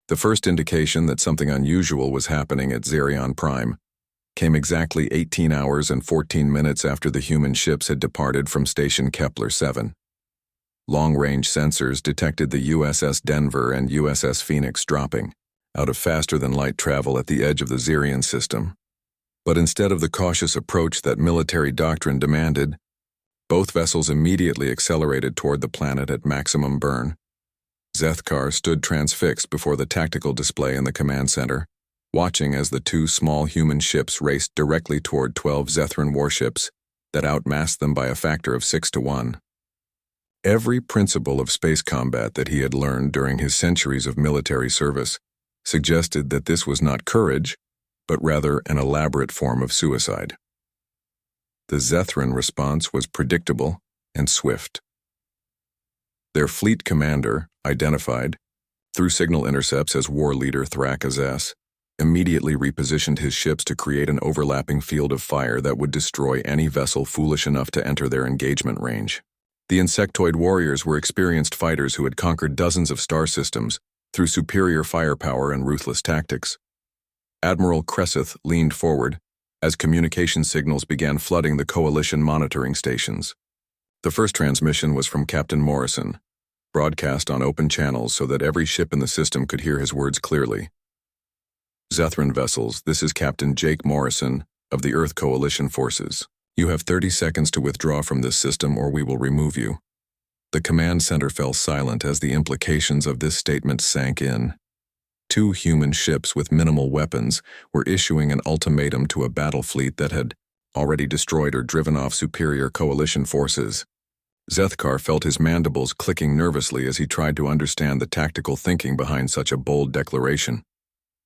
The first indication that something unusual was happening at Xerion Prime came exactly 18 hours and 14 minutes after the human ships had departed from Station Kepler-7. Long-range sensors detected the USS Denver and USS Phoenix dropping out of faster-than-light travel at the edge of the Xerion system. But instead of the cautious approach that military doctrine demanded, both vessels immediately accelerated toward the planet at maximum burn. Zethkar stood transfixed before the tactical display in the command center, watching as the two small human ships raced directly toward 12 Zethran warships that outmassed them by a factor of 6 to 1. Every principle of space combat that he had learned during his centuries of military service suggested that this was not courage, but rather an elaborate form of suicide. The Zethran response was predictable and swift. Their fleet commander, identified through signal intercepts as war leader Thrakazes, immediately repositioned his ships to create an overlapping field of fire that would destroy any vessel foolish enough to enter their engagement range. The insectoid warriors were experienced fighters who had conquered dozens of star systems through superior firepower and ruthless tactics. Admiral Cresseth leaned forward as communication signals began flooding the coalition monitoring stations. The first transmission was from Captain Morrison, broadcast on open channels so that every ship in the system could hear his words clearly. Zethran vessels, this is Captain Jake Morrison of the Earth Coalition Forces. You have 30 seconds to withdraw from this system or we will remove you. The command center fell silent as the implications of this statement sank in. Two human ships with minimal weapons were issuing an ultimatum to a battle fleet that had already destroyed or driven off superior coalition forces. Zethkar felt his mandibles clicking nervously as he tried to understand the tactical thinking behind such a bold declaration.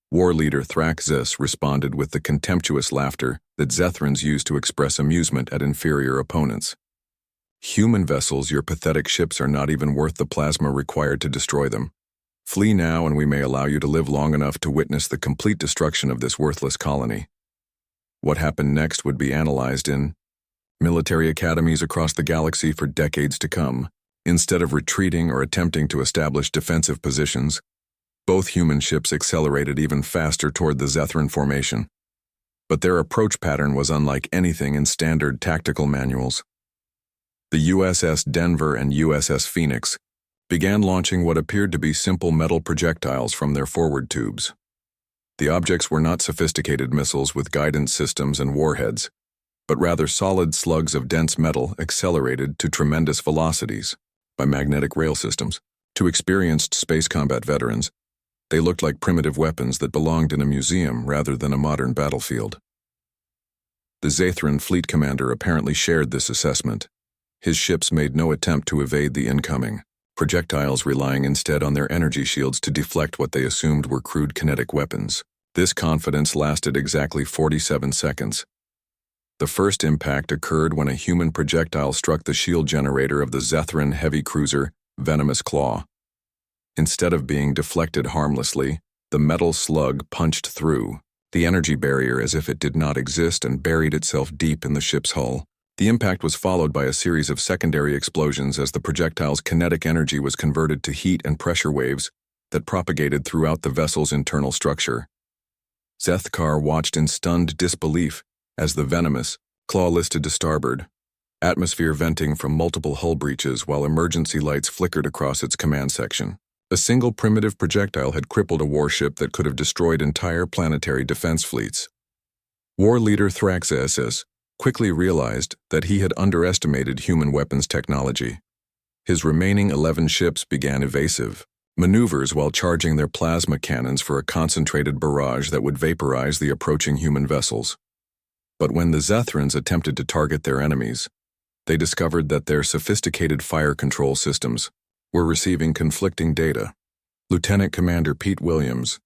War leader Thrakazes responded with the contemptuous laughter that Zethrans use to express amusement at inferior opponents. Human vessels, your pathetic ships are not even worth the plasma required to destroy them. Flee now and we may allow you to live long enough to witness the complete destruction of this worthless colony. What happened next would be analyzed in military academies across the galaxy for decades to come. Instead of retreating or attempting to establish defensive positions, both human ships accelerated even faster toward the Zethran formation. But their approach pattern was unlike anything in standard tactical manuals. The USS Denver and USS Phoenix began launching what appeared to be simple metal projectiles from their forward tubes. The objects were not sophisticated missiles with guidance systems and warheads, but rather solid slugs of dense metal accelerated to tremendous velocities by magnetic rail systems. To experienced space combat veterans, they looked like primitive weapons that belonged in a museum rather than a modern battlefield. The Zethran fleet commander apparently shared this assessment. His ships made no attempt to evade the incoming projectiles, relying instead on their energy shields to deflect what they assumed were crude kinetic weapons. This confidence lasted exactly 47 seconds. The first impact occurred when a human projectile struck the shield generator of the Zethran heavy cruiser, Venomous Claw. Instead of being deflected harmlessly, the metal slug punched through the energy barrier as if it did not exist and buried itself deep in the ship's hull. The impact was followed by a series of secondary explosions as the projectile's kinetic energy was converted to heat and pressure waves that propagated throughout the vessel's internal structure. Zethkar watched in stunned disbelief as the Venomous Claw listed to starboard, atmosphere venting from multiple hull breaches while emergency lights flickered across its command section. A single primitive projectile had crippled a warship that could have destroyed entire planetary defense fleets. War leader Thrakazes quickly realized that he had underestimated human weapons technology. His remaining 11 ships began evasive maneuvers while charging their plasma cannons for a concentrated barrage that would vaporize the approaching human vessels. But when the Zethrans attempted to target their enemies, they discovered that their sophisticated fire control systems were receiving conflicting data. Lieutenant Commander Pete Williams,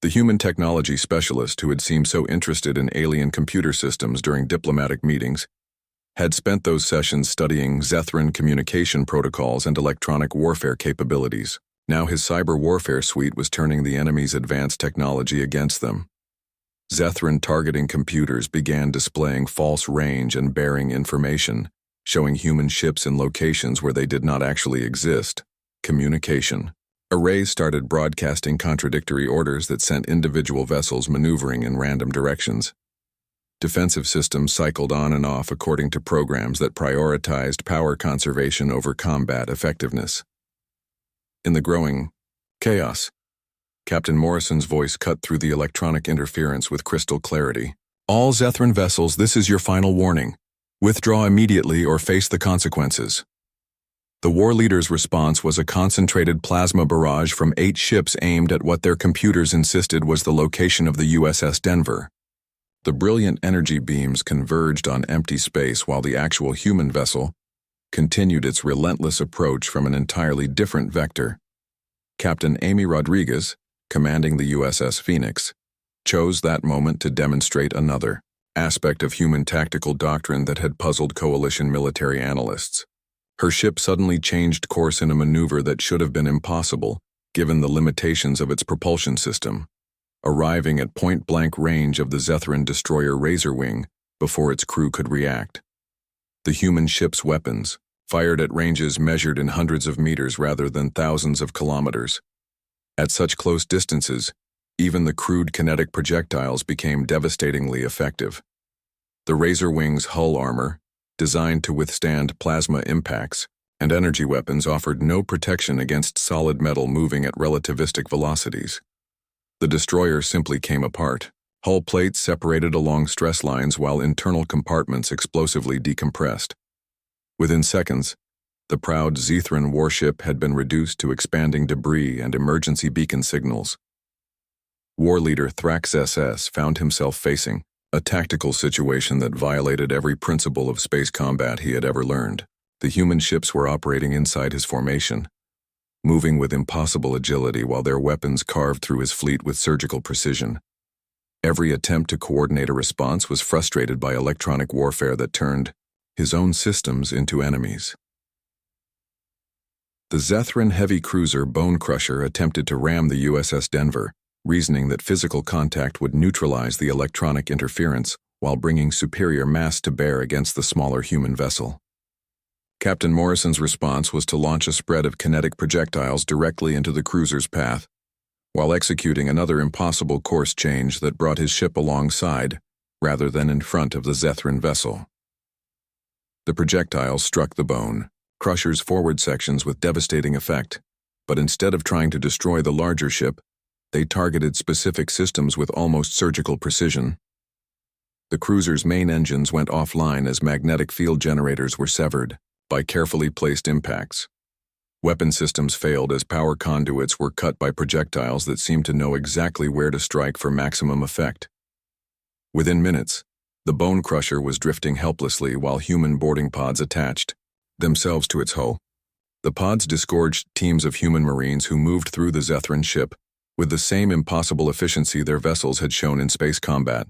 the human technology specialist who had seemed so interested in alien computer systems during diplomatic meetings, had spent those sessions studying Zethran communication protocols and electronic warfare capabilities. Now his cyber warfare suite was turning the enemy's advanced technology against them. Zethran targeting computers began displaying false range and bearing information, showing human ships in locations where they did not actually exist. Communication. Arrays started broadcasting contradictory orders that sent individual vessels maneuvering in random directions. Defensive systems cycled on and off according to programs that prioritized power conservation over combat effectiveness. In the growing chaos, Captain Morrison's voice cut through the electronic interference with crystal clarity. All Zethran vessels, this is your final warning. Withdraw immediately or face the consequences. The war leader's response was a concentrated plasma barrage from 8 ships aimed at what their computers insisted was the location of the USS Denver. The brilliant energy beams converged on empty space while the actual human vessel continued its relentless approach from an entirely different vector. Captain Amy Rodriguez, commanding the USS Phoenix, chose that moment to demonstrate another aspect of human tactical doctrine that had puzzled coalition military analysts. Her ship suddenly changed course in a maneuver that should have been impossible, given the limitations of its propulsion system, arriving at point-blank range of the Zethran destroyer Razorwing before its crew could react. The human ship's weapons fired at ranges measured in hundreds of meters rather than thousands of kilometers. At such close distances, even the crude kinetic projectiles became devastatingly effective. The Razorwing's hull armor, designed to withstand plasma impacts, and energy weapons offered no protection against solid metal moving at relativistic velocities. The destroyer simply came apart. Hull plates separated along stress lines while internal compartments explosively decompressed. Within seconds, the proud Zethran warship had been reduced to expanding debris and emergency beacon signals. War leader Thrax SS found himself facing a tactical situation that violated every principle of space combat he had ever learned. The human ships were operating inside his formation, moving with impossible agility while their weapons carved through his fleet with surgical precision. Every attempt to coordinate a response was frustrated by electronic warfare that turned his own systems into enemies. The Zethran heavy cruiser Bone Crusher attempted to ram the USS Denver, reasoning that physical contact would neutralize the electronic interference while bringing superior mass to bear against the smaller human vessel. Captain Morrison's response was to launch a spread of kinetic projectiles directly into the cruiser's path, while executing another impossible course change that brought his ship alongside, rather than in front of the Zethran vessel. The projectiles struck the Bone Crusher's forward sections with devastating effect, but instead of trying to destroy the larger ship, they targeted specific systems with almost surgical precision. The cruiser's main engines went offline as magnetic field generators were severed by carefully placed impacts. Weapon systems failed as power conduits were cut by projectiles that seemed to know exactly where to strike for maximum effect. Within minutes, the Bone Crusher was drifting helplessly while human boarding pods attached themselves to its hull. The pods disgorged teams of human marines who moved through the Zethran ship with the same impossible efficiency their vessels had shown in space combat.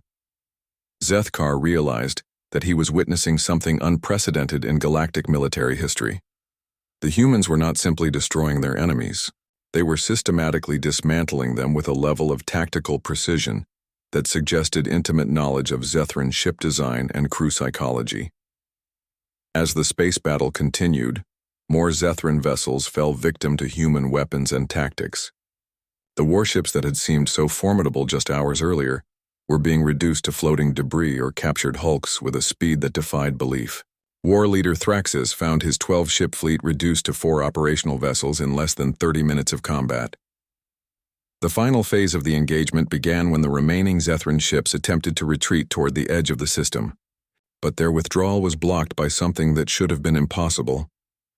Zethkar realized that he was witnessing something unprecedented in galactic military history. The humans were not simply destroying their enemies, they were systematically dismantling them with a level of tactical precision that suggested intimate knowledge of Zethran ship design and crew psychology. As the space battle continued, more Zethran vessels fell victim to human weapons and tactics. The warships that had seemed so formidable just hours earlier were being reduced to floating debris or captured hulks with a speed that defied belief. War leader Thraxus found his 12-ship fleet reduced to 4 operational vessels in less than 30 minutes of combat. The final phase of the engagement began when the remaining Zethran ships attempted to retreat toward the edge of the system. But their withdrawal was blocked by something that should have been impossible: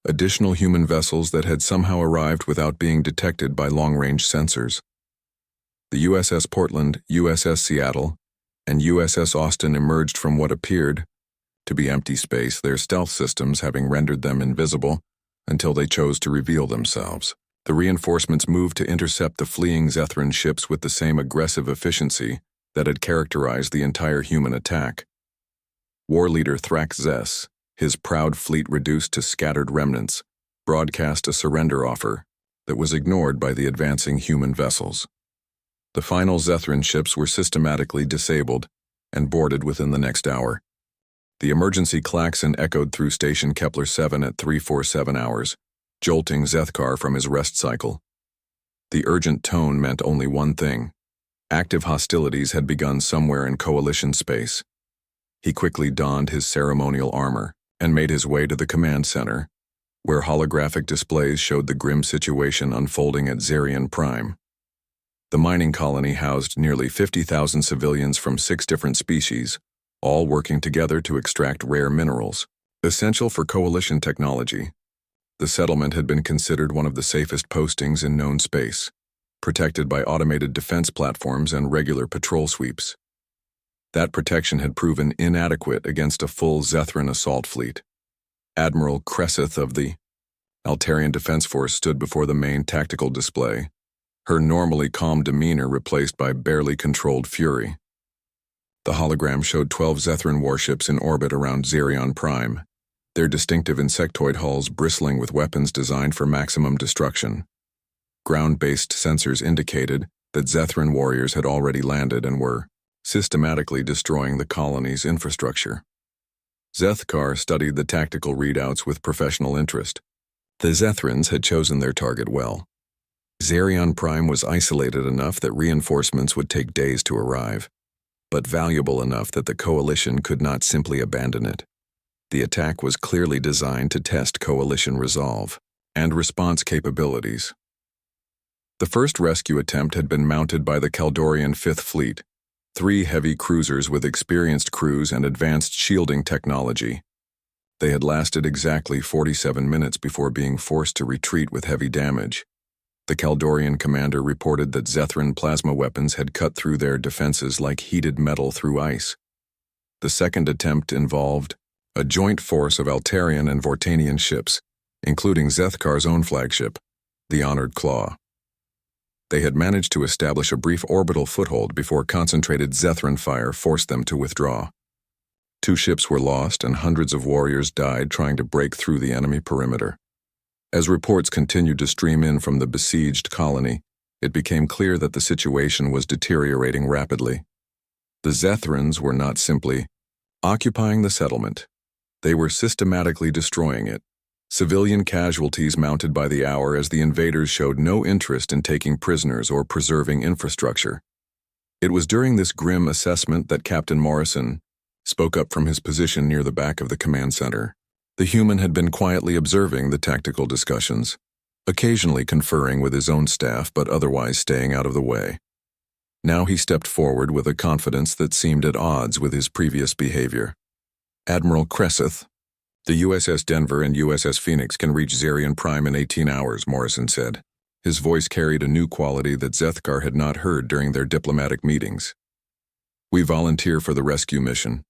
additional human vessels that had somehow arrived without being detected by long-range sensors. The USS Portland, USS Seattle, and USS Austin emerged from what appeared to be empty space, their stealth systems having rendered them invisible until they chose to reveal themselves. The reinforcements moved to intercept the fleeing Zethran ships with the same aggressive efficiency that had characterized the entire human attack. War leader Thrax Zess, his proud fleet reduced to scattered remnants, broadcast a surrender offer that was ignored by the advancing human vessels. The final Zethran ships were systematically disabled and boarded within the next hour. The emergency klaxon echoed through Station Kepler 7 at 347 hours, jolting Zethkar from his rest cycle. The urgent tone meant only one thing. Active hostilities had begun somewhere in Coalition space. He quickly donned his ceremonial armor and made his way to the command center, where holographic displays showed the grim situation unfolding at Zerion Prime. The mining colony housed nearly 50,000 civilians from 6 different species, all working together to extract rare minerals, essential for Coalition technology. The settlement had been considered one of the safest postings in known space, protected by automated defense platforms and regular patrol sweeps. That protection had proven inadequate against a full Zethran assault fleet. Admiral Cresseth of the Altarian Defense Force stood before the main tactical display, her normally calm demeanor replaced by barely controlled fury. The hologram showed 12 Zethran warships in orbit around Zerion Prime, their distinctive insectoid hulls bristling with weapons designed for maximum destruction. Ground-based sensors indicated that Zethran warriors had already landed and were systematically destroying the colony's infrastructure. Zethkar studied the tactical readouts with professional interest. The Zethrans had chosen their target well. Zerion Prime was isolated enough that reinforcements would take days to arrive, but valuable enough that the Coalition could not simply abandon it. The attack was clearly designed to test Coalition resolve and response capabilities. The first rescue attempt had been mounted by the Kaldorian Fifth Fleet, 3 heavy cruisers with experienced crews and advanced shielding technology. They had lasted exactly 47 minutes before being forced to retreat with heavy damage. The Kaldorian commander reported that Zethran plasma weapons had cut through their defenses like heated metal through ice. The second attempt involved a joint force of Altarian and Vortanian ships, including Zethkar's own flagship, the Honored Claw. They had managed to establish a brief orbital foothold before concentrated Zethran fire forced them to withdraw. 2 ships were lost and hundreds of warriors died trying to break through the enemy perimeter. As reports continued to stream in from the besieged colony, it became clear that the situation was deteriorating rapidly. The Zethrans were not simply occupying the settlement. They were systematically destroying it. Civilian casualties mounted by the hour as the invaders showed no interest in taking prisoners or preserving infrastructure. It was during this grim assessment that Captain Morrison spoke up from his position near the back of the command center. The human had been quietly observing the tactical discussions, occasionally conferring with his own staff but otherwise staying out of the way. Now he stepped forward with a confidence that seemed at odds with his previous behavior. Admiral Cresseth, the USS Denver and USS Phoenix can reach Zerion Prime in 18 hours, Morrison said. His voice carried a new quality that Zethkar had not heard during their diplomatic meetings. We volunteer for the rescue mission.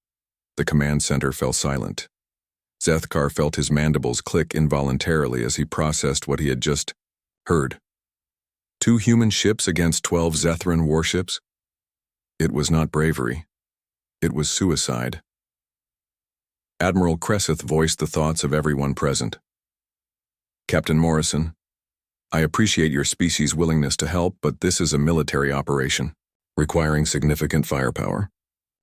The command center fell silent. Zethkar felt his mandibles click involuntarily as he processed what he had just heard. 2 human ships against 12 Zethran warships? It was not bravery. It was suicide. Admiral Cresseth voiced the thoughts of everyone present. Captain Morrison, I appreciate your species' willingness to help, but this is a military operation, requiring significant firepower.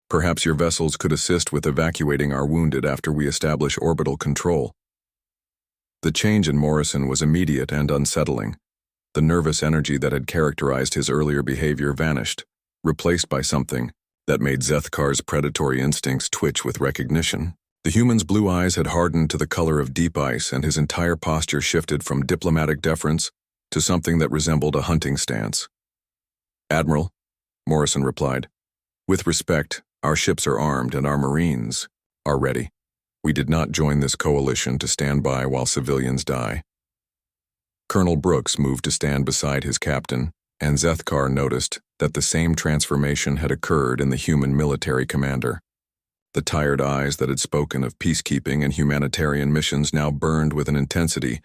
Perhaps your vessels could assist with evacuating our wounded after we establish orbital control. The change in Morrison was immediate and unsettling. The nervous energy that had characterized his earlier behavior vanished, replaced by something that made Zethkar's predatory instincts twitch with recognition. The human's blue eyes had hardened to the color of deep ice, and his entire posture shifted from diplomatic deference to something that resembled a hunting stance. Admiral, Morrison replied, with respect, our ships are armed and our Marines are ready. We did not join this coalition to stand by while civilians die. Colonel Brooks moved to stand beside his captain, and Zethkar noticed that the same transformation had occurred in the human military commander. The tired eyes that had spoken of peacekeeping and humanitarian missions now burned with an intensity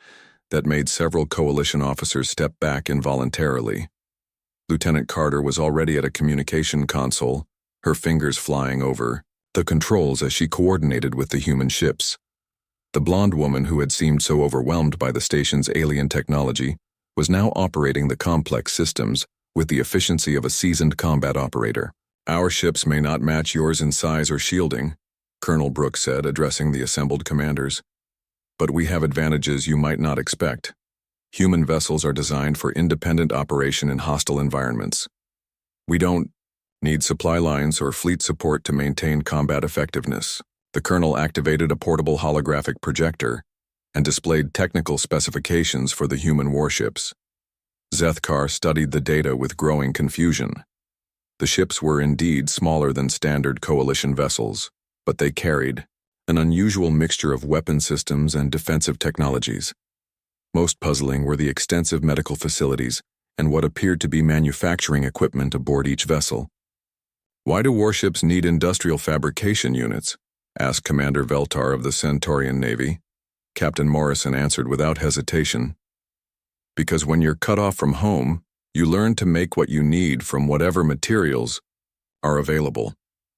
that made several coalition officers step back involuntarily. Lieutenant Carter was already at a communication console, her fingers flying over the controls as she coordinated with the human ships. The blonde woman who had seemed so overwhelmed by the station's alien technology was now operating the complex systems with the efficiency of a seasoned combat operator. Our ships may not match yours in size or shielding, Colonel Brooks said, addressing the assembled commanders. But we have advantages you might not expect. Human vessels are designed for independent operation in hostile environments. We don't need supply lines or fleet support to maintain combat effectiveness. The colonel activated a portable holographic projector and displayed technical specifications for the human warships. Zethkar studied the data with growing confusion. The ships were indeed smaller than standard coalition vessels, but they carried an unusual mixture of weapon systems and defensive technologies. Most puzzling were the extensive medical facilities and what appeared to be manufacturing equipment aboard each vessel. "Why do warships need industrial fabrication units?" asked Commander Veltar of the Centaurian Navy. Captain Morrison answered without hesitation. "Because when you're cut off from home, you learn to make what you need from whatever materials are available.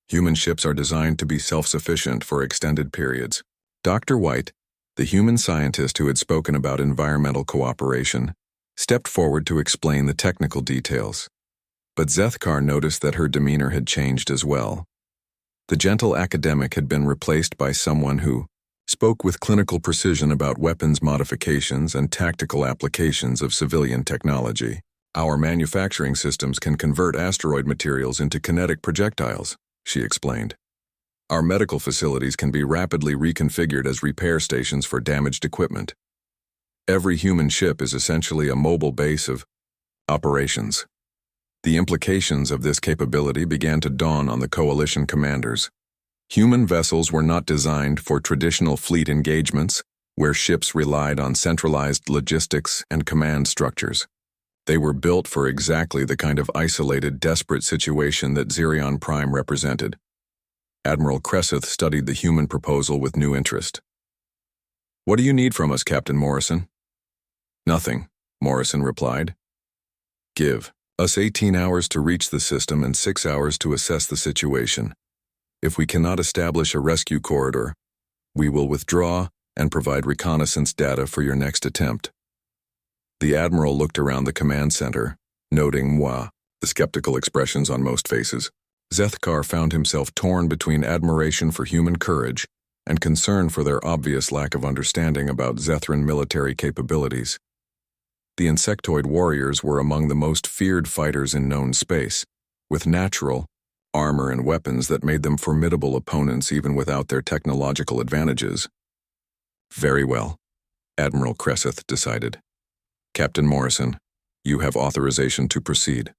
Human ships are designed to be self-sufficient for extended periods." Dr. White, the human scientist who had spoken about environmental cooperation, stepped forward to explain the technical details. But Zethkar noticed that her demeanor had changed as well. The gentle academic had been replaced by someone who spoke with clinical precision about weapons modifications and tactical applications of civilian technology. "Our manufacturing systems can convert asteroid materials into kinetic projectiles," she explained. "Our medical facilities can be rapidly reconfigured as repair stations for damaged equipment. Every human ship is essentially a mobile base of operations." The implications of this capability began to dawn on the coalition commanders. Human vessels were not designed for traditional fleet engagements, where ships relied on centralized logistics and command structures. They were built for exactly the kind of isolated, desperate situation that Zerion Prime represented. Admiral Cresseth studied the human proposal with new interest. "What do you need from us, Captain Morrison?" "Nothing," Morrison replied. "Give us 18 hours to reach the system and 6 hours to assess the situation. If we cannot establish a rescue corridor, we will withdraw and provide reconnaissance data for your next attempt." The Admiral looked around the command center, noting the skeptical expressions on most faces. Zethkar found himself torn between admiration for human courage and concern for their obvious lack of understanding about Zethran military capabilities. The insectoid warriors were among the most feared fighters in known space, with natural armor and weapons that made them formidable opponents even without their technological advantages. "Very well," Admiral Cresseth decided. "Captain Morrison, you have authorization to proceed.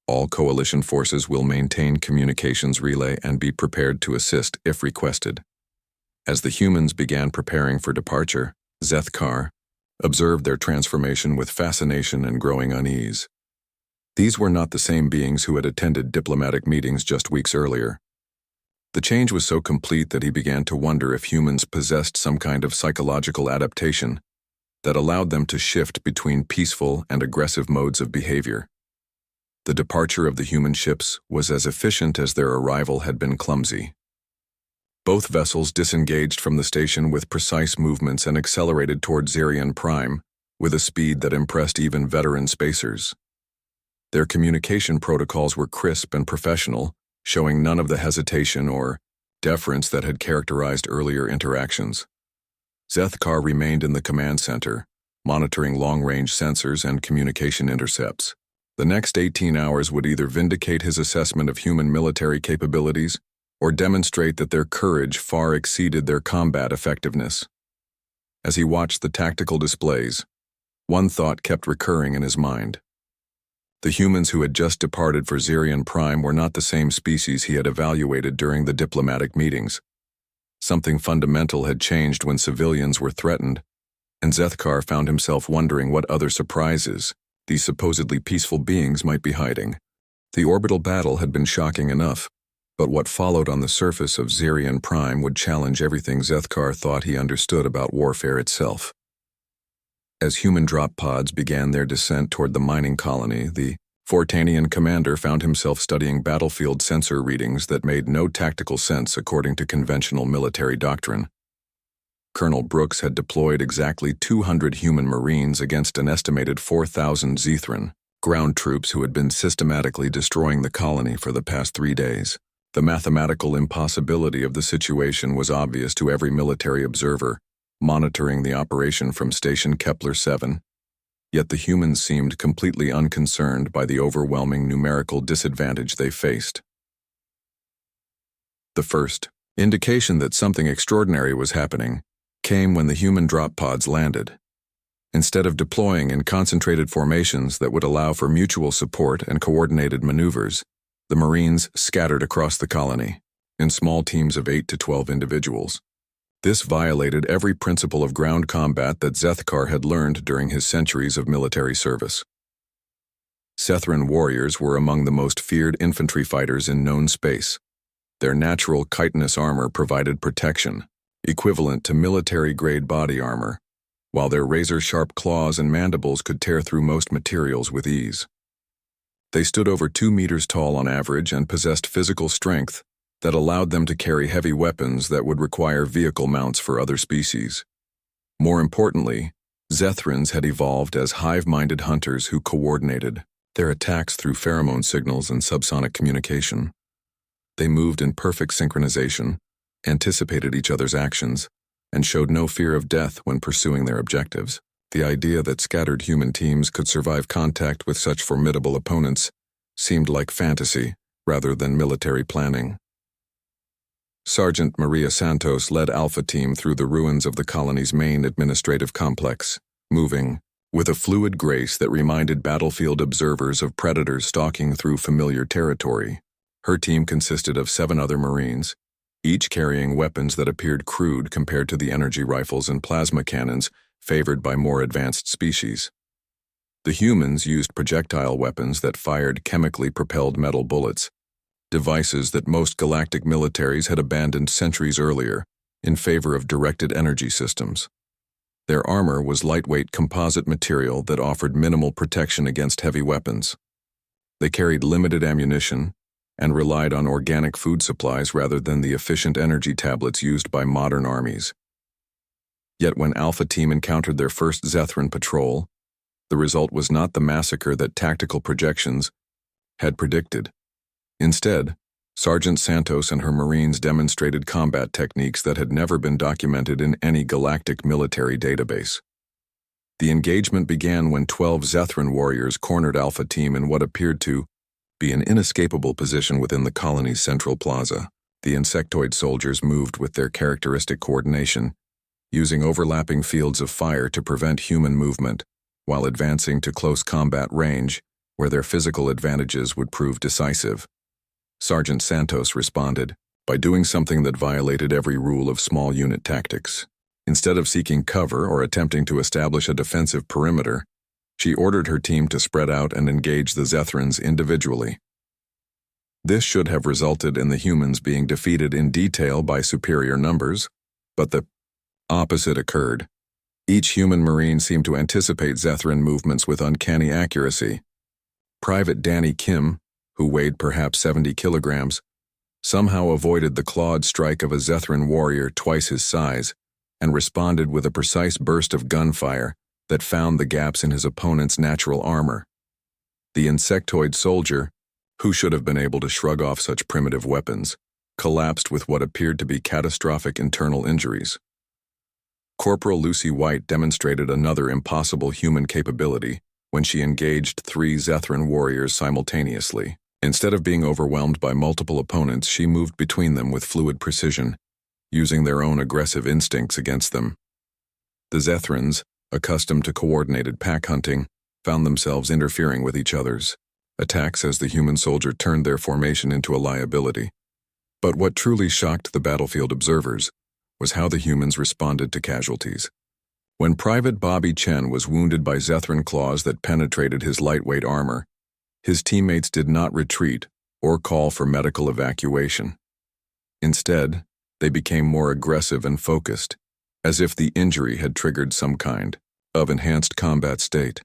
All coalition forces will maintain communications relay and be prepared to assist if requested." As the humans began preparing for departure, Zethkar observed their transformation with fascination and growing unease. These were not the same beings who had attended diplomatic meetings just weeks earlier. The change was so complete that he began to wonder if humans possessed some kind of psychological adaptation that allowed them to shift between peaceful and aggressive modes of behavior. The departure of the human ships was as efficient as their arrival had been clumsy. Both vessels disengaged from the station with precise movements and accelerated toward Zerion Prime with a speed that impressed even veteran spacers. Their communication protocols were crisp and professional, showing none of the hesitation or deference that had characterized earlier interactions. Zethkar remained in the command center, monitoring long-range sensors and communication intercepts. The next 18 hours would either vindicate his assessment of human military capabilities or demonstrate that their courage far exceeded their combat effectiveness. As he watched the tactical displays, one thought kept recurring in his mind. The humans who had just departed for Zerion Prime were not the same species he had evaluated during the diplomatic meetings. Something fundamental had changed when civilians were threatened, and Zethkar found himself wondering what other surprises these supposedly peaceful beings might be hiding. The orbital battle had been shocking enough, but what followed on the surface of Zerion Prime would challenge everything Zethkar thought he understood about warfare itself. As human drop pods began their descent toward the mining colony, the Fortanian commander found himself studying battlefield sensor readings that made no tactical sense according to conventional military doctrine. Colonel Brooks had deployed exactly 200 human Marines against an estimated 4,000 Zethran, ground troops who had been systematically destroying the colony for the past 3 days. The mathematical impossibility of the situation was obvious to every military observer monitoring the operation from Station Kepler 7. Yet the humans seemed completely unconcerned by the overwhelming numerical disadvantage they faced. The first indication that something extraordinary was happening came when the human drop pods landed. Instead of deploying in concentrated formations that would allow for mutual support and coordinated maneuvers, the Marines scattered across the colony in small teams of 8 to 12 individuals. This violated every principle of ground combat that Zethkar had learned during his centuries of military service. Sethran warriors were among the most feared infantry fighters in known space. Their natural chitinous armor provided protection, equivalent to military-grade body armor, while their razor-sharp claws and mandibles could tear through most materials with ease. They stood over 2 meters tall on average and possessed physical strength that allowed them to carry heavy weapons that would require vehicle mounts for other species. More importantly, Zethrans had evolved as hive-minded hunters who coordinated their attacks through pheromone signals and subsonic communication. They moved in perfect synchronization, anticipated each other's actions, and showed no fear of death when pursuing their objectives. The idea that scattered human teams could survive contact with such formidable opponents seemed like fantasy rather than military planning. Sergeant Maria Santos led Alpha Team through the ruins of the colony's main administrative complex, moving with a fluid grace that reminded battlefield observers of predators stalking through familiar territory. Her team consisted of 7 other Marines, each carrying weapons that appeared crude compared to the energy rifles and plasma cannons favored by more advanced species. The humans used projectile weapons that fired chemically propelled metal bullets, devices that most galactic militaries had abandoned centuries earlier in favor of directed energy systems. Their armor was lightweight composite material that offered minimal protection against heavy weapons. They carried limited ammunition and relied on organic food supplies rather than the efficient energy tablets used by modern armies. Yet when Alpha Team encountered their first Zethran patrol, the result was not the massacre that tactical projections had predicted. Instead, Sergeant Santos and her Marines demonstrated combat techniques that had never been documented in any galactic military database. The engagement began when 12 Zethran warriors cornered Alpha Team in what appeared to be an inescapable position within the colony's central plaza. The insectoid soldiers moved with their characteristic coordination, using overlapping fields of fire to prevent human movement, while advancing to close combat range, where their physical advantages would prove decisive. Sergeant Santos responded by doing something that violated every rule of small unit tactics. Instead of seeking cover or attempting to establish a defensive perimeter, she ordered her team to spread out and engage the Zethrans individually. This should have resulted in the humans being defeated in detail by superior numbers, but the opposite occurred. Each human Marine seemed to anticipate Zethran movements with uncanny accuracy. Private Danny Kim, who weighed perhaps 70 kilograms, somehow avoided the clawed strike of a Zethran warrior twice his size and responded with a precise burst of gunfire that found the gaps in his opponent's natural armor. The insectoid soldier, who should have been able to shrug off such primitive weapons, collapsed with what appeared to be catastrophic internal injuries. Corporal Lucy White demonstrated another impossible human capability when she engaged 3 Zethran warriors simultaneously. Instead of being overwhelmed by multiple opponents, she moved between them with fluid precision, using their own aggressive instincts against them. The Zethrans, accustomed to coordinated pack hunting, found themselves interfering with each other's attacks as the human soldier turned their formation into a liability. But what truly shocked the battlefield observers was how the humans responded to casualties. When Private Bobby Chen was wounded by Zethran claws that penetrated his lightweight armor, his teammates did not retreat or call for medical evacuation. Instead, they became more aggressive and focused, as if the injury had triggered some kind of enhanced combat state.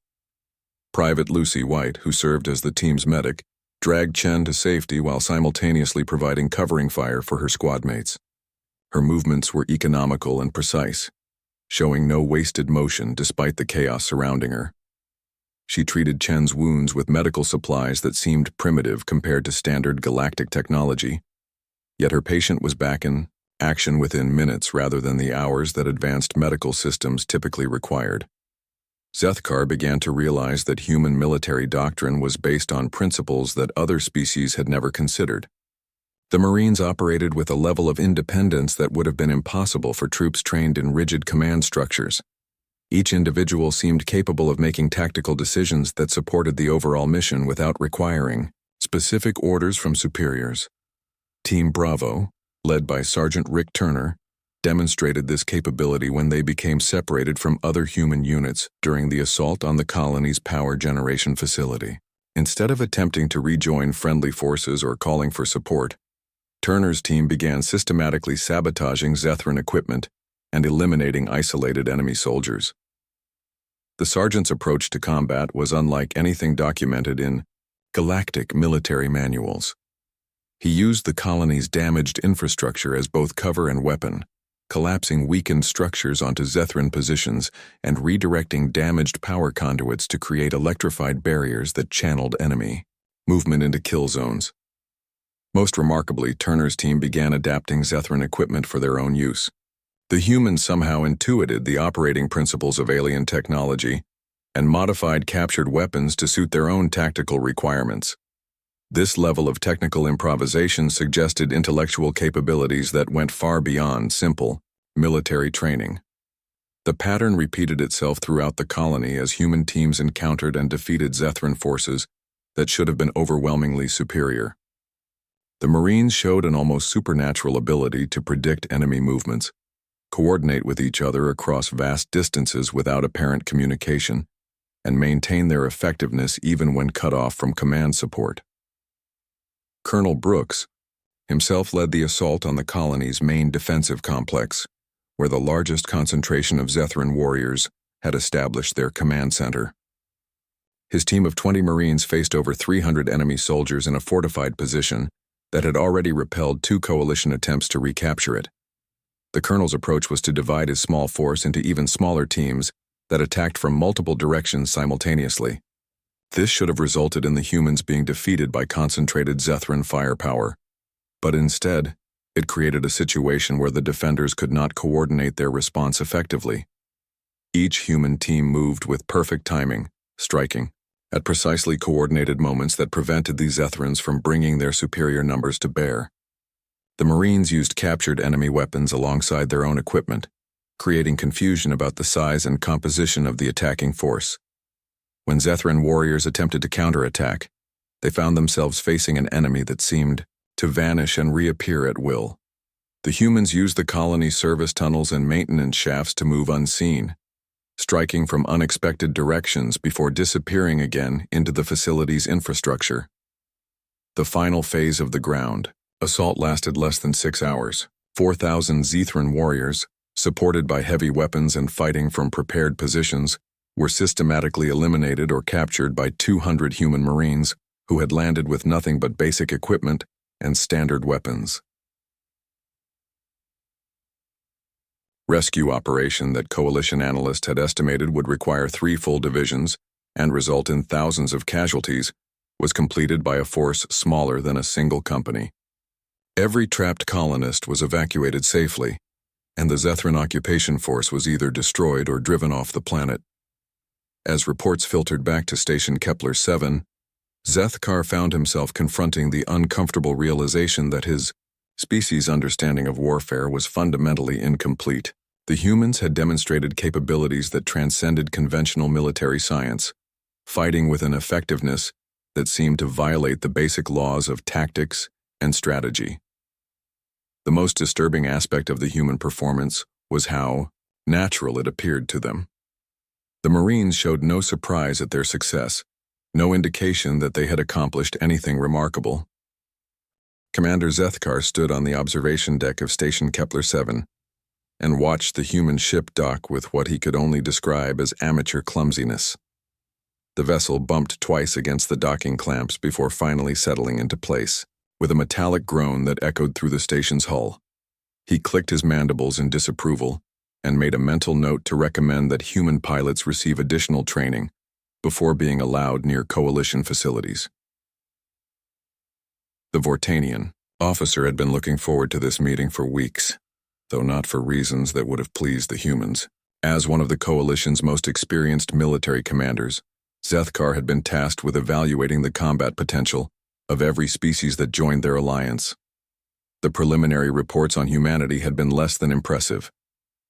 Private Lucy White, who served as the team's medic, dragged Chen to safety while simultaneously providing covering fire for her squad mates. Her movements were economical and precise, showing no wasted motion despite the chaos surrounding her. She treated Chen's wounds with medical supplies that seemed primitive compared to standard galactic technology, yet her patient was back in action within minutes rather than the hours that advanced medical systems typically required. Zethkar began to realize that human military doctrine was based on principles that other species had never considered. The Marines operated with a level of independence that would have been impossible for troops trained in rigid command structures. Each individual seemed capable of making tactical decisions that supported the overall mission without requiring specific orders from superiors. Team Bravo, led by Sergeant Rick Turner, demonstrated this capability when they became separated from other human units during the assault on the colony's power generation facility. Instead of attempting to rejoin friendly forces or calling for support, Turner's team began systematically sabotaging Zethran equipment and eliminating isolated enemy soldiers. The sergeant's approach to combat was unlike anything documented in galactic military manuals. He used the colony's damaged infrastructure as both cover and weapon, collapsing weakened structures onto Zethran positions and redirecting damaged power conduits to create electrified barriers that channeled enemy movement into kill zones. Most remarkably, Turner's team began adapting Zethran equipment for their own use. The humans somehow intuited the operating principles of alien technology and modified captured weapons to suit their own tactical requirements. This level of technical improvisation suggested intellectual capabilities that went far beyond simple military training. The pattern repeated itself throughout the colony as human teams encountered and defeated Zethran forces that should have been overwhelmingly superior. The Marines showed an almost supernatural ability to predict enemy movements, coordinate with each other across vast distances without apparent communication, and maintain their effectiveness even when cut off from command support. Colonel Brooks himself led the assault on the colony's main defensive complex, where the largest concentration of Zethran warriors had established their command center. His team of 20 Marines faced over 300 enemy soldiers in a fortified position that had already repelled 2 coalition attempts to recapture it. The colonel's approach was to divide his small force into even smaller teams that attacked from multiple directions simultaneously. This should have resulted in the humans being defeated by concentrated Zethran firepower, but instead, it created a situation where the defenders could not coordinate their response effectively. Each human team moved with perfect timing, striking at precisely coordinated moments that prevented the Zethrans from bringing their superior numbers to bear. The Marines used captured enemy weapons alongside their own equipment, creating confusion about the size and composition of the attacking force. When Zethran warriors attempted to counterattack, they found themselves facing an enemy that seemed to vanish and reappear at will. The humans used the colony's service tunnels and maintenance shafts to move unseen, striking from unexpected directions before disappearing again into the facility's infrastructure. The final phase of the ground assault lasted less than 6 hours. 4,000 Zethran warriors, supported by heavy weapons and fighting from prepared positions, were systematically eliminated or captured by 200 human Marines who had landed with nothing but basic equipment and standard weapons. Rescue operation that coalition analysts had estimated would require 3 full divisions and result in thousands of casualties was completed by a force smaller than a single company. Every trapped colonist was evacuated safely, and the Zethran occupation force was either destroyed or driven off the planet. As reports filtered back to Station Kepler-7, Zethkar found himself confronting the uncomfortable realization that his species' understanding of warfare was fundamentally incomplete. The humans had demonstrated capabilities that transcended conventional military science, fighting with an effectiveness that seemed to violate the basic laws of tactics and strategy. The most disturbing aspect of the human performance was how natural it appeared to them. The Marines showed no surprise at their success, no indication that they had accomplished anything remarkable. Commander Zethkar stood on the observation deck of Station Kepler-7 and watched the human ship dock with what he could only describe as amateur clumsiness. The vessel bumped twice against the docking clamps before finally settling into place, with a metallic groan that echoed through the station's hull. He clicked his mandibles in disapproval and made a mental note to recommend that human pilots receive additional training before being allowed near coalition facilities. The Vortanian officer had been looking forward to this meeting for weeks, though not for reasons that would have pleased the humans. As one of the Coalition's most experienced military commanders, Zethkar had been tasked with evaluating the combat potential of every species that joined their alliance. The preliminary reports on humanity had been less than impressive.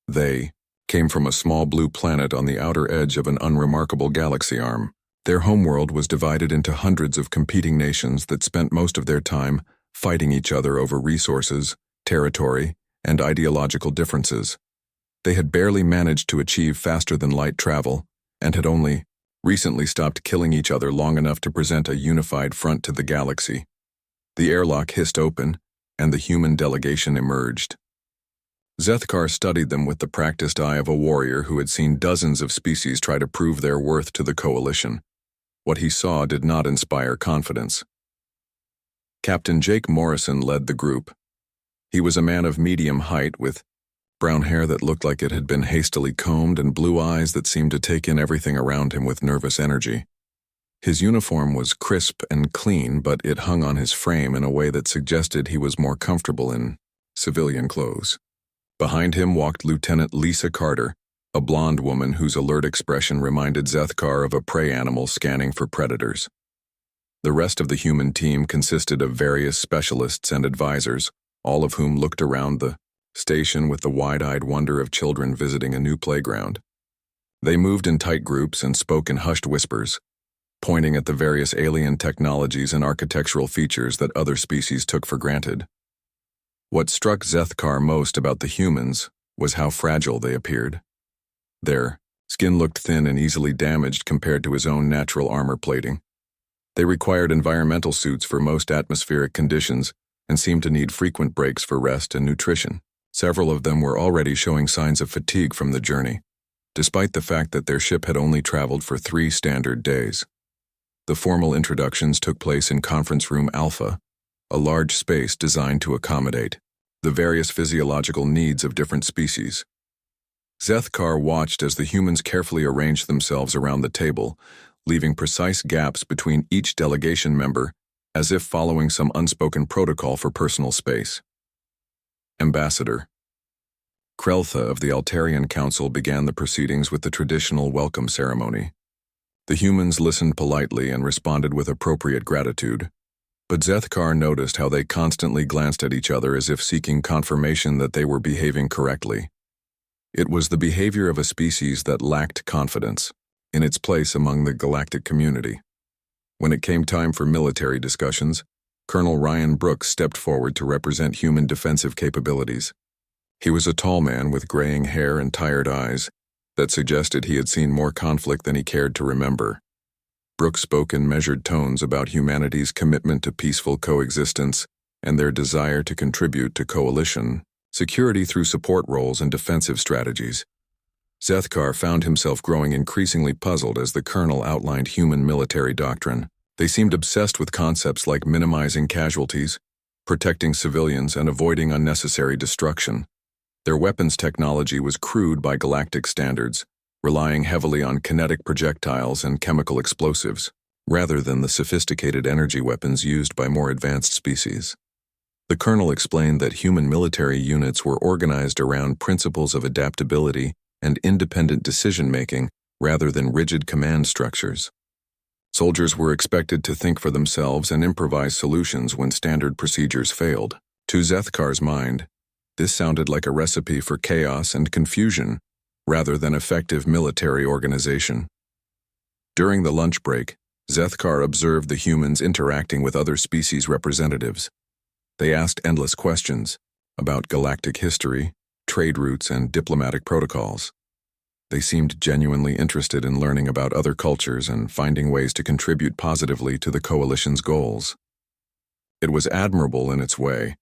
They came from a small blue planet on the outer edge of an unremarkable galaxy arm. Their homeworld was divided into hundreds of competing nations that spent most of their time fighting each other over resources, territory, and ideological differences. They had barely managed to achieve faster-than-light travel and had only recently stopped killing each other long enough to present a unified front to the galaxy. The airlock hissed open, and the human delegation emerged. Zethkar studied them with the practiced eye of a warrior who had seen dozens of species try to prove their worth to the Coalition. What he saw did not inspire confidence. Captain Jake Morrison led the group. He was a man of medium height with brown hair that looked like it had been hastily combed and blue eyes that seemed to take in everything around him with nervous energy. His uniform was crisp and clean, but it hung on his frame in a way that suggested he was more comfortable in civilian clothes. Behind him walked Lieutenant Lisa Carter, a blonde woman whose alert expression reminded Zethkar of a prey animal scanning for predators. The rest of the human team consisted of various specialists and advisors, all of whom looked around the station with the wide-eyed wonder of children visiting a new playground. They moved in tight groups and spoke in hushed whispers, pointing at the various alien technologies and architectural features that other species took for granted. What struck Zethkar most about the humans was how fragile they appeared. Their skin looked thin and easily damaged compared to his own natural armor plating. They required environmental suits for most atmospheric conditions and seemed to need frequent breaks for rest and nutrition. Several of them were already showing signs of fatigue from the journey, despite the fact that their ship had only traveled for 3 standard days. The formal introductions took place in Conference Room Alpha, a large space designed to accommodate the various physiological needs of different species. Zethkar watched as the humans carefully arranged themselves around the table, leaving precise gaps between each delegation member, as if following some unspoken protocol for personal space. Ambassador Kreltha of the Altarian Council began the proceedings with the traditional welcome ceremony. The humans listened politely and responded with appropriate gratitude, but Zethkar noticed how they constantly glanced at each other as if seeking confirmation that they were behaving correctly. It was the behavior of a species that lacked confidence in its place among the galactic community. When it came time for military discussions, Colonel Ryan Brooks stepped forward to represent human defensive capabilities. He was a tall man with graying hair and tired eyes that suggested he had seen more conflict than he cared to remember. Brooks spoke in measured tones about humanity's commitment to peaceful coexistence and their desire to contribute to coalition security through support roles and defensive strategies. Zethkar found himself growing increasingly puzzled as the colonel outlined human military doctrine. They seemed obsessed with concepts like minimizing casualties, protecting civilians, and avoiding unnecessary destruction. Their weapons technology was crude by galactic standards, relying heavily on kinetic projectiles and chemical explosives, rather than the sophisticated energy weapons used by more advanced species. The colonel explained that human military units were organized around principles of adaptability and independent decision-making rather than rigid command structures. Soldiers were expected to think for themselves and improvise solutions when standard procedures failed. To Zethkar's mind, this sounded like a recipe for chaos and confusion rather than effective military organization. During the lunch break, Zethkar observed the humans interacting with other species representatives. They asked endless questions about galactic history, trade routes, and diplomatic protocols. They seemed genuinely interested in learning about other cultures and finding ways to contribute positively to the Coalition's goals. It was admirable in its way,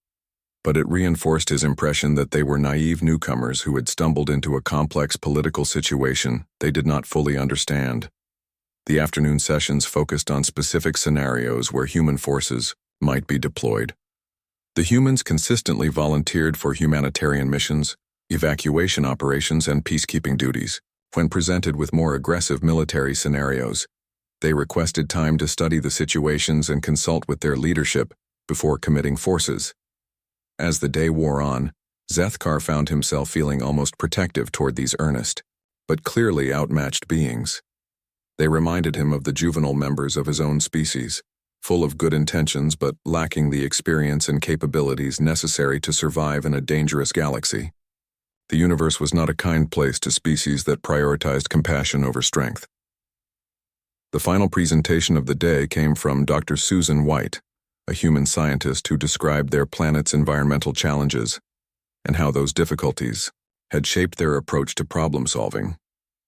but it reinforced his impression that they were naive newcomers who had stumbled into a complex political situation they did not fully understand. The afternoon sessions focused on specific scenarios where human forces might be deployed. The humans consistently volunteered for humanitarian missions, evacuation operations, and peacekeeping duties. When presented with more aggressive military scenarios, they requested time to study the situations and consult with their leadership before committing forces. As the day wore on, Zethkar found himself feeling almost protective toward these earnest, but clearly outmatched beings. They reminded him of the juvenile members of his own species, full of good intentions but lacking the experience and capabilities necessary to survive in a dangerous galaxy. The universe was not a kind place to species that prioritized compassion over strength. The final presentation of the day came from Dr. Susan White, a human scientist who described their planet's environmental challenges and how those difficulties had shaped their approach to problem solving.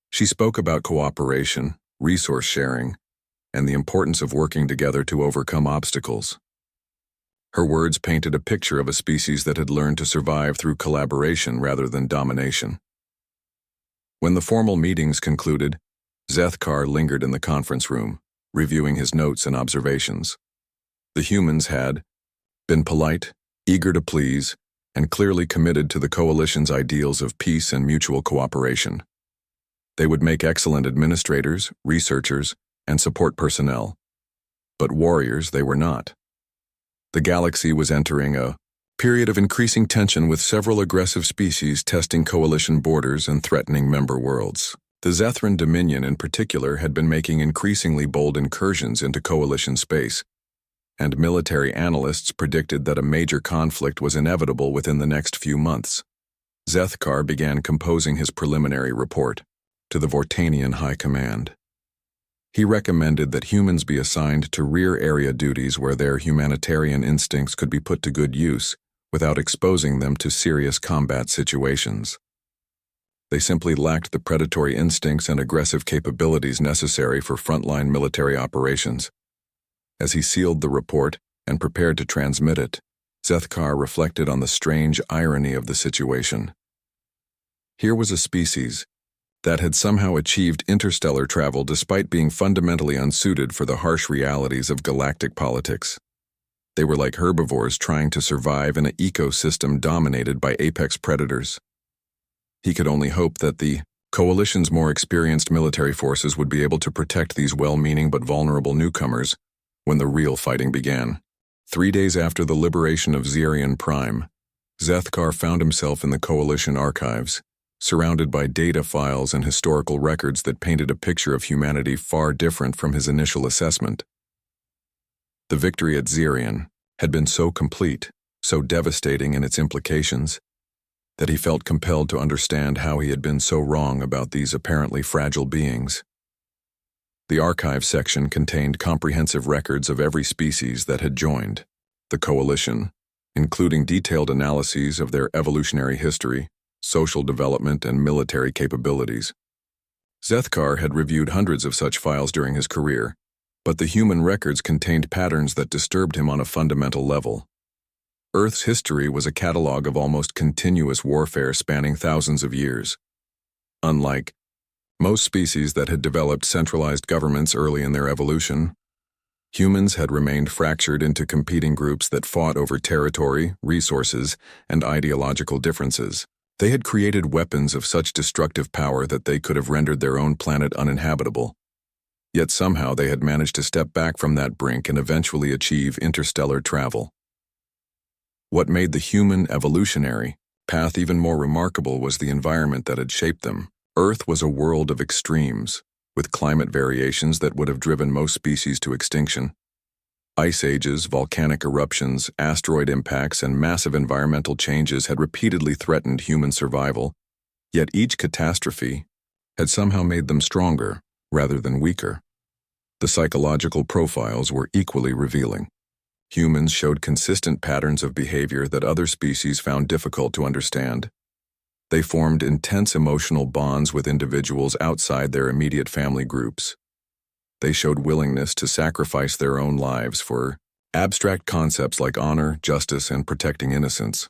She spoke about cooperation, resource sharing, and the importance of working together to overcome obstacles. Her words painted a picture of a species that had learned to survive through collaboration rather than domination. When the formal meetings concluded, Zethkar lingered in the conference room, reviewing his notes and observations. The humans had been polite, eager to please, and clearly committed to the coalition's ideals of peace and mutual cooperation. They would make excellent administrators, researchers, and support personnel. But warriors they were not. The galaxy was entering a period of increasing tension with several aggressive species testing coalition borders and threatening member worlds. The Zethran Dominion in particular had been making increasingly bold incursions into coalition space, and military analysts predicted that a major conflict was inevitable within the next few months. Zethkar began composing his preliminary report to the Vortanian High Command. He recommended that humans be assigned to rear area duties where their humanitarian instincts could be put to good use without exposing them to serious combat situations. They simply lacked the predatory instincts and aggressive capabilities necessary for frontline military operations. As he sealed the report and prepared to transmit it, Zethkar reflected on the strange irony of the situation. Here was a species that had somehow achieved interstellar travel despite being fundamentally unsuited for the harsh realities of galactic politics. They were like herbivores trying to survive in an ecosystem dominated by apex predators. He could only hope that the coalition's more experienced military forces would be able to protect these well-meaning but vulnerable newcomers when the real fighting began. 3 days after the liberation of Zerion Prime, Zethkar found himself in the coalition archives, surrounded by data files and historical records that painted a picture of humanity far different from his initial assessment. The victory at Zerion had been so complete, so devastating in its implications, that he felt compelled to understand how he had been so wrong about these apparently fragile beings. The archive section contained comprehensive records of every species that had joined the coalition, including detailed analyses of their evolutionary history, social development, and military capabilities. Zethkar had reviewed hundreds of such files during his career, but the human records contained patterns that disturbed him on a fundamental level. Earth's history was a catalog of almost continuous warfare spanning thousands of years. Unlike most species that had developed centralized governments early in their evolution, humans had remained fractured into competing groups that fought over territory, resources, and ideological differences. They had created weapons of such destructive power that they could have rendered their own planet uninhabitable. Yet somehow they had managed to step back from that brink and eventually achieve interstellar travel. What made the human evolutionary path even more remarkable was the environment that had shaped them. Earth was a world of extremes, with climate variations that would have driven most species to extinction. Ice ages, volcanic eruptions, asteroid impacts, and massive environmental changes had repeatedly threatened human survival, yet each catastrophe had somehow made them stronger rather than weaker. The psychological profiles were equally revealing. Humans showed consistent patterns of behavior that other species found difficult to understand. They formed intense emotional bonds with individuals outside their immediate family groups. They showed willingness to sacrifice their own lives for abstract concepts like honor, justice, and protecting innocence.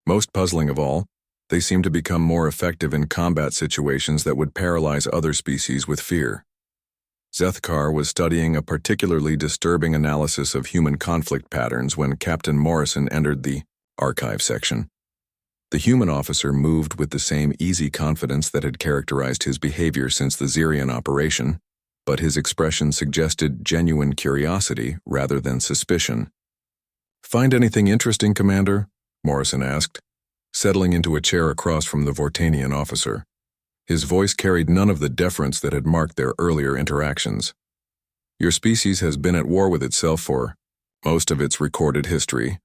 Most puzzling of all, they seemed to become more effective in combat situations that would paralyze other species with fear. Zethkar was studying a particularly disturbing analysis of human conflict patterns when Captain Morrison entered the archive section. The human officer moved with the same easy confidence that had characterized his behavior since the Zerion operation, but his expression suggested genuine curiosity rather than suspicion. "Find anything interesting, Commander?" Morrison asked, settling into a chair across from the Vortanian officer. His voice carried none of the deference that had marked their earlier interactions. "Your species has been at war with itself for most of its recorded history,"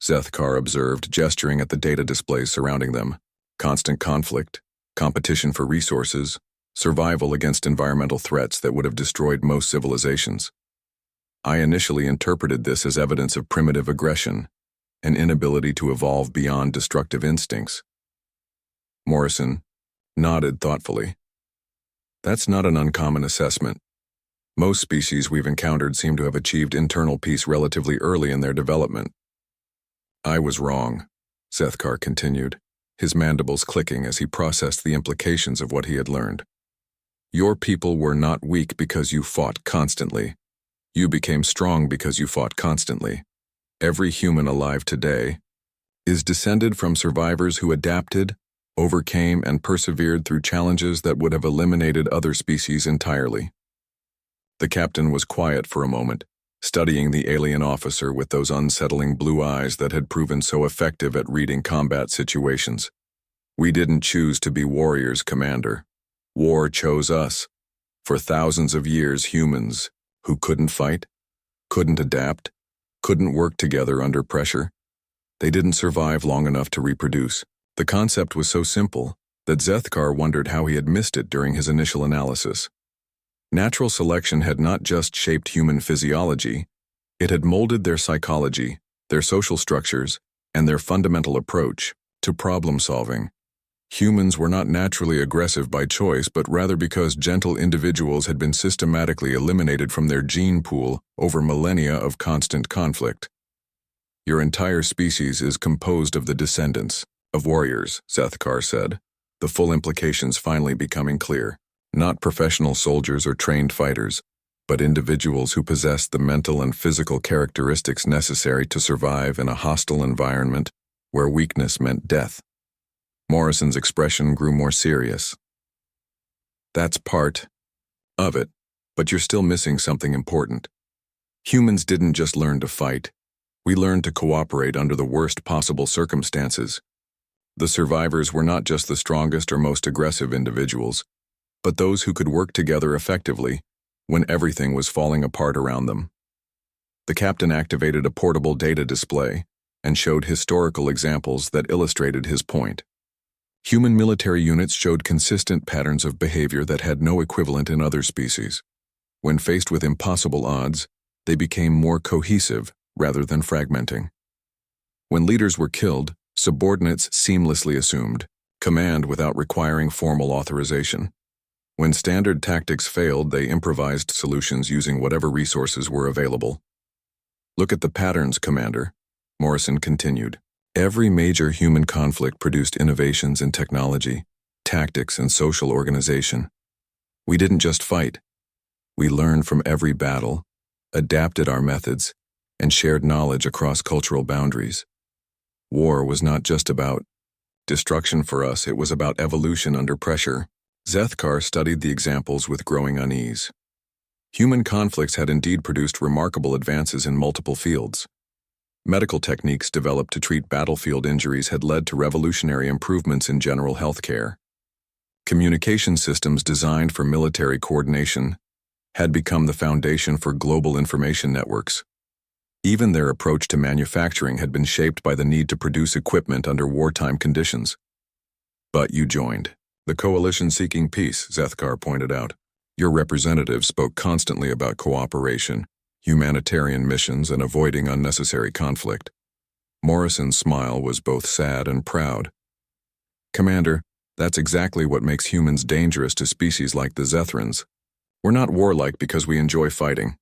Zethkar observed, gesturing at the data displays surrounding them. "Constant conflict, competition for resources, survival against environmental threats that would have destroyed most civilizations. I initially interpreted this as evidence of primitive aggression, an inability to evolve beyond destructive instincts." Morrison nodded thoughtfully. "That's not an uncommon assessment. Most species we've encountered seem to have achieved internal peace relatively early in their development." "I was wrong," Zethkar continued, his mandibles clicking as he processed the implications of what he had learned. "Your people were not weak because you fought constantly. You became strong because you fought constantly. Every human alive today is descended from survivors who adapted, overcame, and persevered through challenges that would have eliminated other species entirely." The captain was quiet for a moment, studying the alien officer with those unsettling blue eyes that had proven so effective at reading combat situations. "We didn't choose to be warriors, Commander. War chose us. For thousands of years, humans who couldn't fight, couldn't adapt, couldn't work together under pressure, they didn't survive long enough to reproduce." The concept was so simple that Zethkar wondered how he had missed it during his initial analysis. Natural selection had not just shaped human physiology, it had molded their psychology, their social structures, and their fundamental approach to problem-solving. Humans were not naturally aggressive by choice, but rather because gentle individuals had been systematically eliminated from their gene pool over millennia of constant conflict. "Your entire species is composed of the descendants of warriors," Zethkar said, the full implications finally becoming clear. "Not professional soldiers or trained fighters, but individuals who possessed the mental and physical characteristics necessary to survive in a hostile environment where weakness meant death." Morrison's expression grew more serious. "That's part of it, but you're still missing something important. Humans didn't just learn to fight. We learned to cooperate under the worst possible circumstances. The survivors were not just the strongest or most aggressive individuals, but those who could work together effectively when everything was falling apart around them." The captain activated a portable data display and showed historical examples that illustrated his point. Human military units showed consistent patterns of behavior that had no equivalent in other species. When faced with impossible odds, they became more cohesive rather than fragmenting. When leaders were killed, subordinates seamlessly assumed command without requiring formal authorization. When standard tactics failed, they improvised solutions using whatever resources were available. "Look at the patterns, Commander," Morrison continued. "Every major human conflict produced innovations in technology, tactics, and social organization. We didn't just fight. We learned from every battle, adapted our methods, and shared knowledge across cultural boundaries. War was not just about destruction for us, it was about evolution under pressure." Zethkar studied the examples with growing unease. Human conflicts had indeed produced remarkable advances in multiple fields. Medical techniques developed to treat battlefield injuries had led to revolutionary improvements in general health care. Communication systems designed for military coordination had become the foundation for global information networks. Even their approach to manufacturing had been shaped by the need to produce equipment under wartime conditions. "But you joined the coalition seeking peace," Zethkar pointed out. "Your representatives spoke constantly about cooperation, humanitarian missions, and avoiding unnecessary conflict." Morrison's smile was both sad and proud. "Commander, that's exactly what makes humans dangerous to species like the Zethrans. We're not warlike because we enjoy fighting.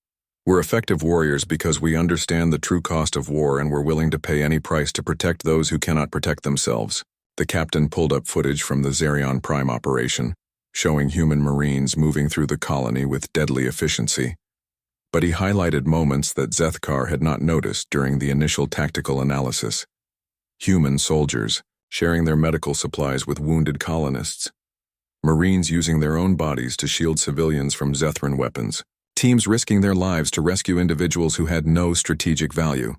We're effective warriors because we understand the true cost of war and we're willing to pay any price to protect those who cannot protect themselves." The captain pulled up footage from the Zerion Prime operation, showing human Marines moving through the colony with deadly efficiency. But he highlighted moments that Zethkar had not noticed during the initial tactical analysis. Human soldiers sharing their medical supplies with wounded colonists. Marines using their own bodies to shield civilians from Zethran weapons. Teams risking their lives to rescue individuals who had no strategic value.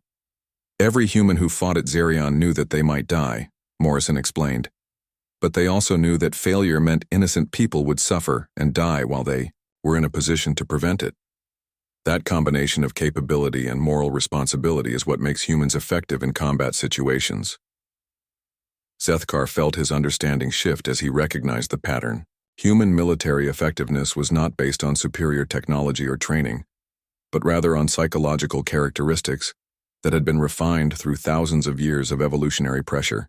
"Every human who fought at Zerion knew that they might die," Morrison explained. But they also knew that failure meant innocent people would suffer and die while they were in a position to prevent it. That combination of capability and moral responsibility is what makes humans effective in combat situations. Zethkar felt his understanding shift as he recognized the pattern. Human military effectiveness was not based on superior technology or training, but rather on psychological characteristics that had been refined through thousands of years of evolutionary pressure.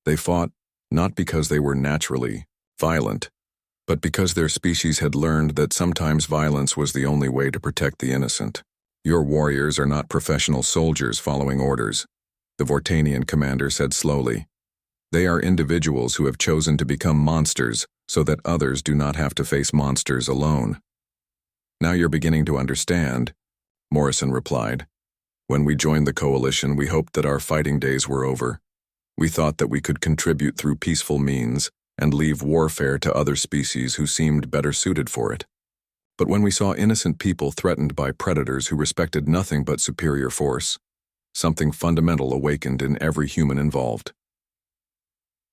They fought not because they were naturally violent, but because their species had learned that sometimes violence was the only way to protect the innocent. Your warriors are not professional soldiers following orders, the Vortanian commander said slowly. They are individuals who have chosen to become monsters so that others do not have to face monsters alone. Now you're beginning to understand, Morrison replied. When we joined the coalition, we hoped that our fighting days were over. We thought that we could contribute through peaceful means and leave warfare to other species who seemed better suited for it. But when we saw innocent people threatened by predators who respected nothing but superior force, something fundamental awakened in every human involved.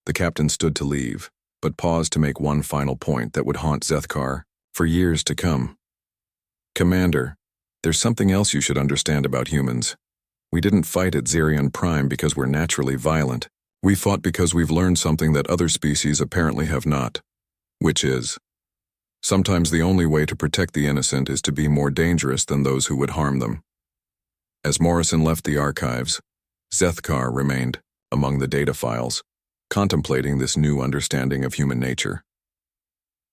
The captain stood to leave, but paused to make one final point that would haunt Zethkar for years to come. Commander, there's something else you should understand about humans. We didn't fight at Zerion Prime because we're naturally violent. We fought because we've learned something that other species apparently have not, which is, sometimes the only way to protect the innocent is to be more dangerous than those who would harm them. As Morrison left the archives, Zethkar remained among the data files, contemplating this new understanding of human nature.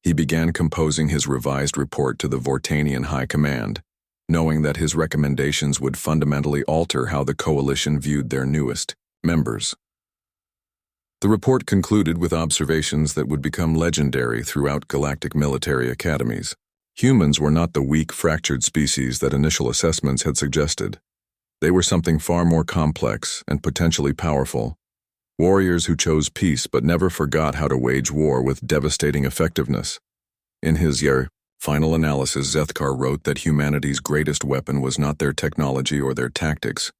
He began composing his revised report to the Vortanian High Command, knowing that his recommendations would fundamentally alter how the coalition viewed their newest members. The report concluded with observations that would become legendary throughout galactic military academies. Humans were not the weak, fractured species that initial assessments had suggested. They were something far more complex and potentially powerful. Warriors who chose peace but never forgot how to wage war with devastating effectiveness. In his final analysis, Zethkar wrote that humanity's greatest weapon was not their technology or their tactics,